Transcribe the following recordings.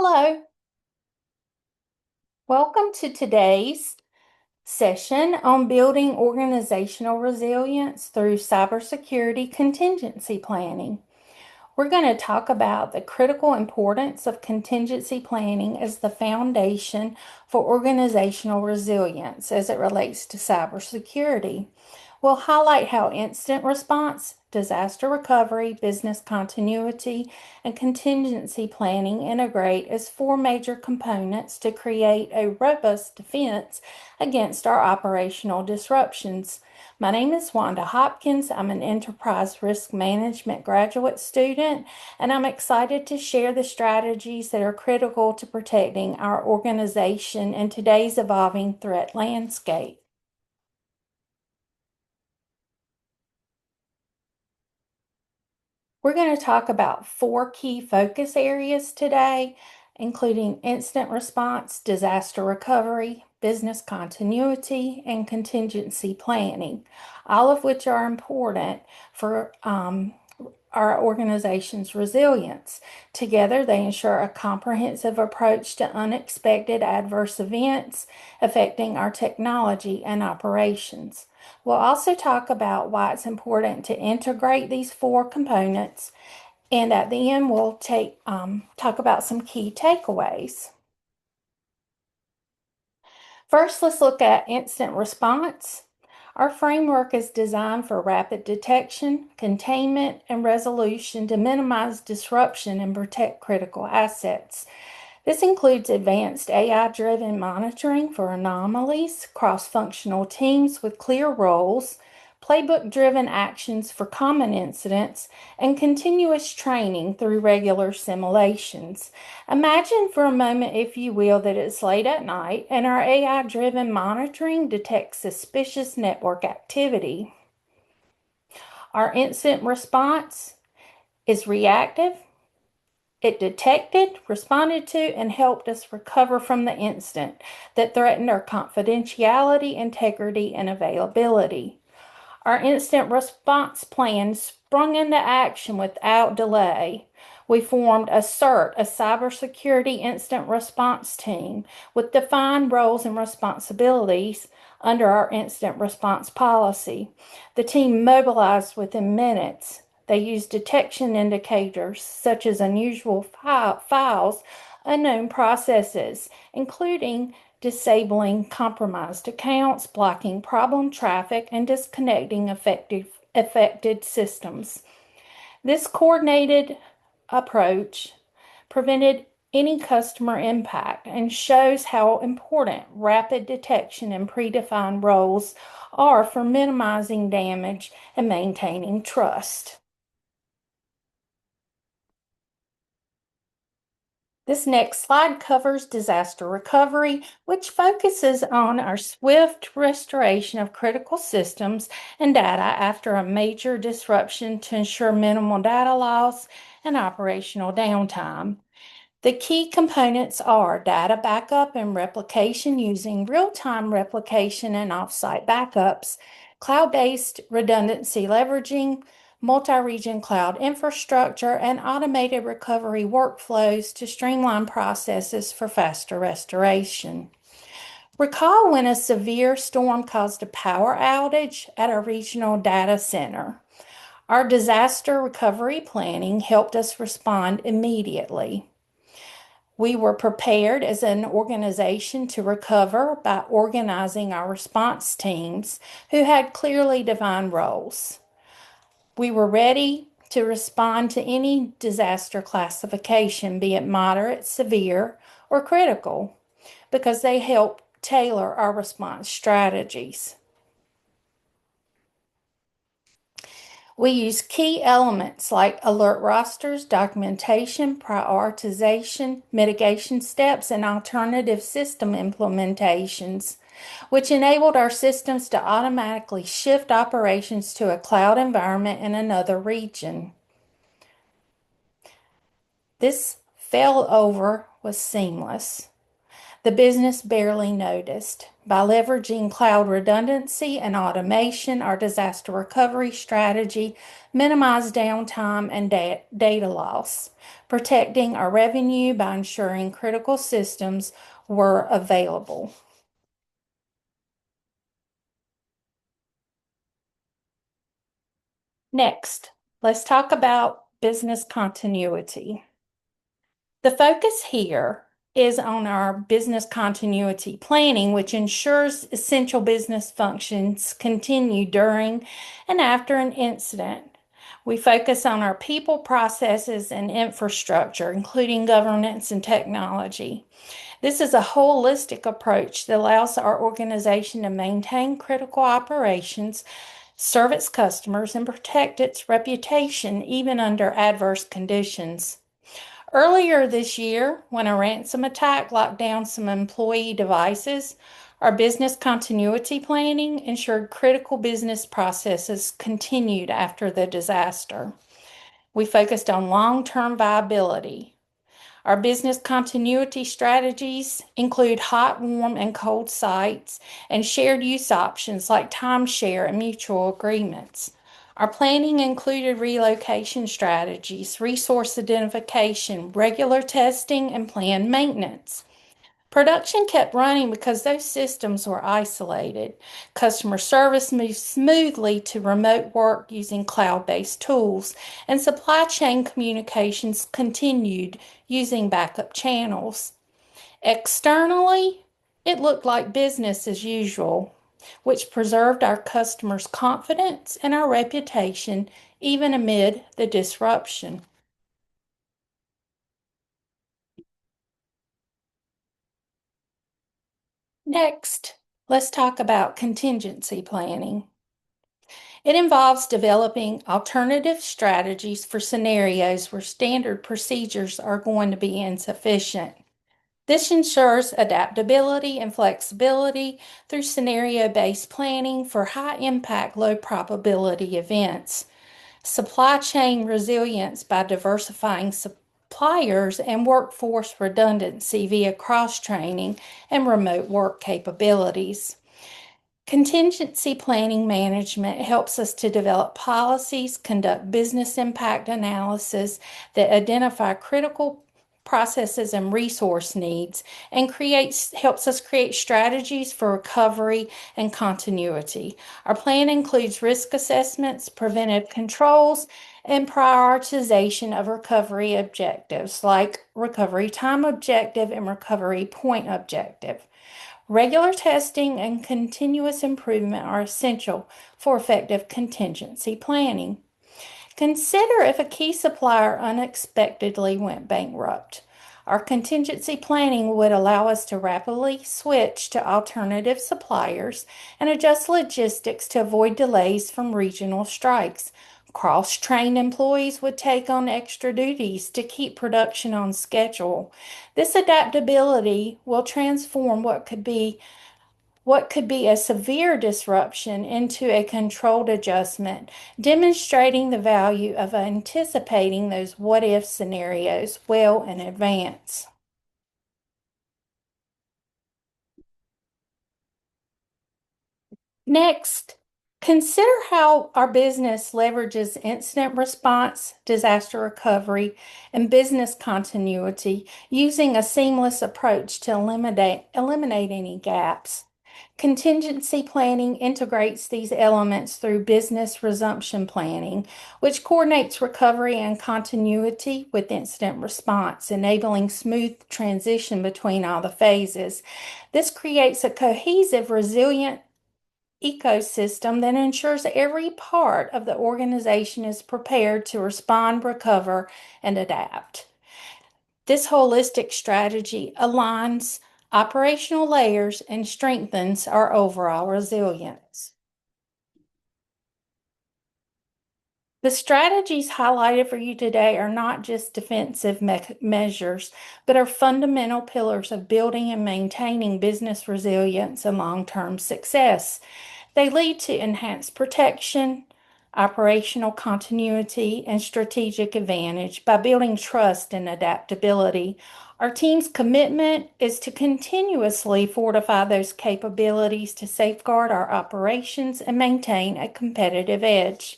Hello, welcome to today's session on building organizational resilience through cybersecurity contingency planning. We're going to talk about the critical importance of contingency planning as the foundation for organizational resilience as it relates to cybersecurity. We'll highlight how incident response, disaster recovery, business continuity, and contingency planning integrate as four major components to create a robust defense against our operational disruptions. My name is Wanda Hopkins. I'm an enterprise risk management graduate student, and I'm excited to share the strategies that are critical to protecting our organization in today's evolving threat landscape. We're going to talk about four key focus areas today, including incident response, disaster recovery, business continuity, and contingency planning, all of which are important for our organization's resilience. Together, they ensure a comprehensive approach to unexpected adverse events affecting our technology and operations. We'll also talk about why it's important to integrate these four components, and at the end, we'll talk about some key takeaways. First, let's look at incident response. Our framework is designed for rapid detection, containment, and resolution to minimize disruption and protect critical assets. This includes advanced AI-driven monitoring for anomalies, cross-functional teams with clear roles, playbook-driven actions for common incidents, and continuous training through regular simulations. Imagine for a moment, if you will, that it's late at night and our AI-driven monitoring detects suspicious network activity. Our incident response is reactive. It detected, responded to, and helped us recover from the incident that threatened our confidentiality, integrity, and availability. Our incident response plan sprung into action without delay. We formed a CERT, a cybersecurity incident response team, with defined roles and responsibilities under our incident response policy. The team mobilized within minutes. They used detection indicators such as unusual files, unknown processes, including disabling compromised accounts, blocking problem traffic, and disconnecting affected systems. This coordinated approach prevented any customer impact and shows how important rapid detection and predefined roles are for minimizing damage and maintaining trust. This next slide covers disaster recovery, which focuses on our swift restoration of critical systems and data after a major disruption to ensure minimal data loss and operational downtime. The key components are data backup and replication using real-time replication and offsite backups, cloud-based redundancy leveraging, multi-region cloud infrastructure, and automated recovery workflows to streamline processes for faster restoration. Recall when a severe storm caused a power outage at a regional data center. Our disaster recovery planning helped us respond immediately. We were prepared as an organization to recover by organizing our response teams who had clearly defined roles. We were ready to respond to any disaster classification, be it moderate, severe, or critical, because they help tailor our response strategies. We use key elements like alert rosters, documentation, prioritization, mitigation steps, and alternative system implementations, which enabled our systems to automatically shift operations to a cloud environment in another region. This failover was seamless. the business barely noticed. By leveraging cloud redundancy and automation, our disaster recovery strategy minimized downtime and data loss, protecting our revenue by ensuring critical systems were available. Next, let's talk about business continuity. The focus here is on our business continuity planning, which ensures essential business functions continue during and after an incident. We focus on our people, processes, and infrastructure, including governance and technology. This is a holistic approach that allows our organization to maintain critical operations, serve its customers, and protect its reputation even under adverse conditions. Earlier this year, when a ransom attack locked down some employee devices, our business continuity planning ensured critical business processes continued after the disaster. We focused on long-term viability. Our business continuity strategies include hot, warm, and cold sites and shared use options like timeshare and mutual agreements. Our planning included relocation strategies, resource identification, regular testing, and planned maintenance. Production kept running because those systems were isolated. Customer service moved smoothly to remote work using cloud-based tools, and supply chain communications continued using backup channels. Externally, it looked like business as usual, which preserved our customers' confidence and our reputation even amid the disruption. Next, let's talk about contingency planning. It involves developing alternative strategies for scenarios where standard procedures are going to be insufficient. This ensures adaptability and flexibility through scenario-based planning for high-impact, low-probability events. Supply chain resilience by diversifying suppliers and workforce redundancy via cross-training and remote work capabilities. Contingency planning management helps us to develop policies, conduct business impact analysis that identify critical processes and resource needs, and helps us create strategies for recovery and continuity. Our plan includes risk assessments, preventive controls, and prioritization of recovery objectives like recovery time objective and recovery point objective. Regular testing and continuous improvement are essential for effective contingency planning. Consider if a key supplier unexpectedly went bankrupt. Our contingency planning would allow us to rapidly switch to alternative suppliers and adjust logistics to avoid delays from regional strikes. Cross-trained employees would take on extra duties to keep production on schedule. This adaptability will transform what could be a severe disruption into a controlled adjustment, demonstrating the value of anticipating those what if scenarios well in advance. Next, consider how our business leverages incident response, disaster recovery, and business continuity using a seamless approach to eliminate any gaps. Contingency planning integrates these elements through business resumption planning, which coordinates recovery and continuity with incident response, enabling smooth transition between all the phases. This creates a cohesive, resilient ecosystem that ensures every part of the organization is prepared to respond, recover, and adapt. This holistic strategy aligns operational layers and strengthens our overall resilience. The strategies highlighted for you today are not just defensive measures, but are fundamental pillars of building and maintaining business resilience and long-term success. They lead to enhanced protection, operational continuity, and strategic advantage by building trust and adaptability. Our team's commitment is to continuously fortify those capabilities to safeguard our operations and maintain a competitive edge.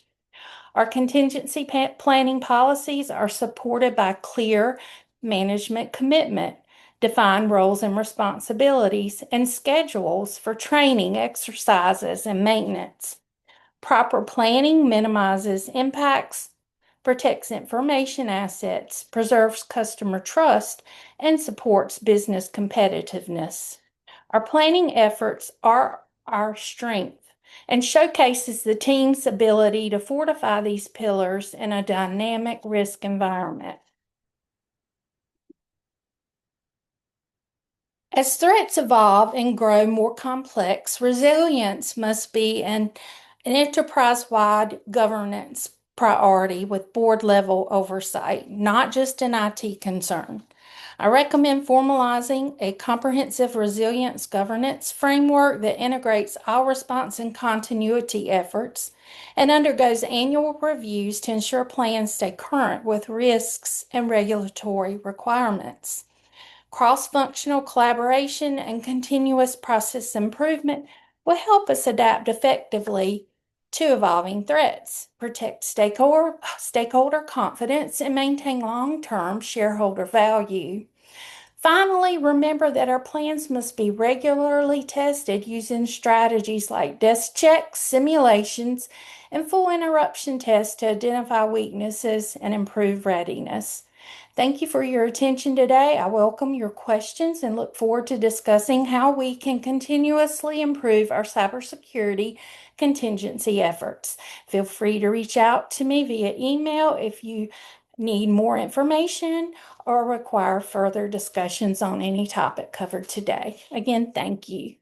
Our contingency planning policies are supported by clear management commitment, defined roles and responsibilities, and schedules for training, exercises, and maintenance. Proper planning minimizes impacts, protects information assets, preserves customer trust, and supports business competitiveness. Our planning efforts are our strength and showcases the team's ability to fortify these pillars in a dynamic risk environment. As threats evolve and grow more complex, resilience must be an enterprise-wide governance priority with board-level oversight, not just an IT concern. I recommend formalizing a comprehensive resilience governance framework that integrates all response and continuity efforts and undergoes annual reviews to ensure plans stay current with risks and regulatory requirements. Cross-functional collaboration and continuous process improvement will help us adapt effectively to evolving threats, protect stakeholder confidence, and maintain long-term shareholder value. Finally, remember that our plans must be regularly tested using strategies like desk checks, simulations, and full interruption tests to identify weaknesses and improve readiness. Thank you for your attention today. I welcome your questions and look forward to discussing how we can continuously improve our cybersecurity contingency efforts. Feel free to reach out to me via email if you need more information or require further discussions on any topic covered today. Again, thank you.